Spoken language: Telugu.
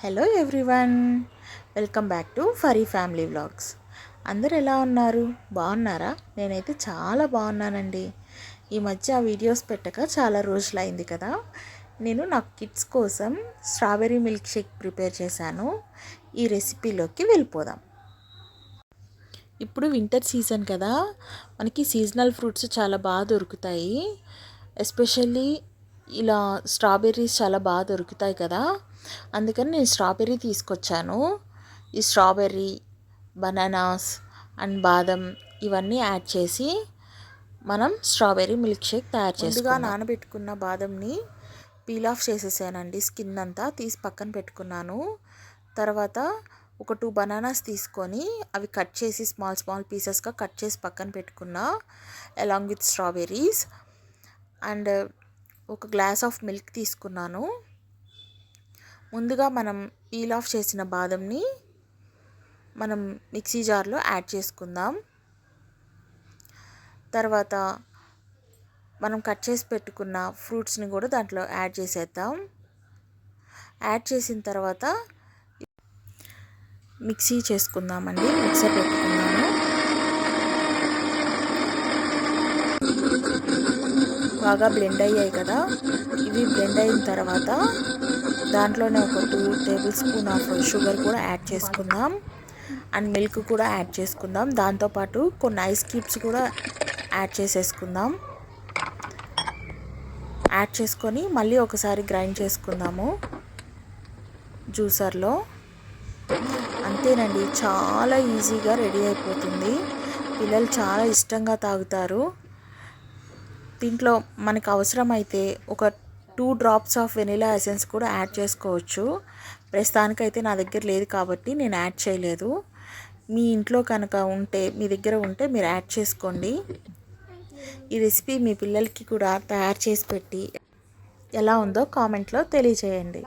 Hello everyone, welcome back to ఫరీ ఫ్యామిలీ వ్లాగ్స్. అందరు ఎలా ఉన్నారు? బాగున్నారా? నేనైతే చాలా బాగున్నానండి. ఈ మధ్య వీడియోస్ పెట్టక చాలా రోజులైంది కదా. నేను నా కిడ్స్ కోసం స్ట్రాబెర్రీ మిల్క్ షేక్ ప్రిపేర్ చేశాను. ఈ రెసిపీలోకి వెళ్ళిపోదాం. ఇప్పుడు వింటర్ సీజన్ కదా, మనకి సీజనల్ ఫ్రూట్స్ చాలా బాగా దొరుకుతాయి. ఎస్పెషల్లీ ఇలా స్ట్రాబెర్రీస్ చాలా బాగా దొరుకుతాయి కదా, అందుకని నేను స్ట్రాబెర్రీ తీసుకొచ్చాను. ఈ స్ట్రాబెర్రీ, బనానాస్ అండ్ బాదం ఇవన్నీ యాడ్ చేసి మనం స్ట్రాబెర్రీ మిల్క్ షేక్ తయారు చేసుకుందాం. ముందుగా నానబెట్టుకున్న బాదంని పీల్ ఆఫ్ చేసేసానండి. స్కిన్ అంతా తీసి పక్కన పెట్టుకున్నాను. తర్వాత ఒక 2 బనానాస్ తీసుకొని అవి కట్ చేసి స్మాల్ పీసెస్గా కట్ చేసి పక్కన పెట్టుకున్నా, అలాంగ్ విత్ స్ట్రాబెర్రీస్. అండ్ ఒక గ్లాస్ ఆఫ్ మిల్క్ తీసుకున్నాను. ముందుగా మనం పీల్ ఆఫ్ చేసిన బాదంని మనం మిక్సీ జార్లో యాడ్ చేసుకుందాం. తర్వాత మనం కట్ చేసి పెట్టుకున్న ఫ్రూట్స్ని కూడా దాంట్లో యాడ్ చేసేద్దాం. యాడ్ చేసిన తర్వాత మిక్సీ చేసుకుందామండి. మిక్సర్ పెట్టుకుందాము. బాగా బ్లెండ్ అయ్యాయి కదా. ఇవి బ్లెండ్ అయిన తర్వాత దాంట్లోనే ఒక 2 టేబుల్ స్పూన్ ఆఫ్ షుగర్ కూడా యాడ్ చేసుకుందాం. అండ్ మిల్క్ కూడా యాడ్ చేసుకుందాం. దాంతోపాటు కొన్ని ఐస్ క్యూబ్స్ కూడా యాడ్ చేసేసుకుందాం. యాడ్ చేసుకొని మళ్ళీ ఒకసారి గ్రైండ్ చేసుకుందాము జ్యూసర్లో. అంతేనండి, చాలా ఈజీగా రెడీ అయిపోతుంది. పిల్లలు చాలా ఇష్టంగా తాగుతారు. దీంట్లో మనకు అవసరమైతే ఒక 2 డ్రాప్స్ ఆఫ్ వెనిలా ఎసెన్స్ కూడా యాడ్ చేసుకోవచ్చు. ప్రస్తుతానికైతే నా దగ్గర లేదు కాబట్టి నేను యాడ్ చేయలేదు. మీ ఇంట్లో కనుక ఉంటే, మీ దగ్గర ఉంటే మీరు యాడ్ చేసుకోండి. ఈ రెసిపీ మీ పిల్లలకి కూడా తయారు చేసి పెట్టి ఎలా ఉందో కామెంట్లో తెలియజేయండి.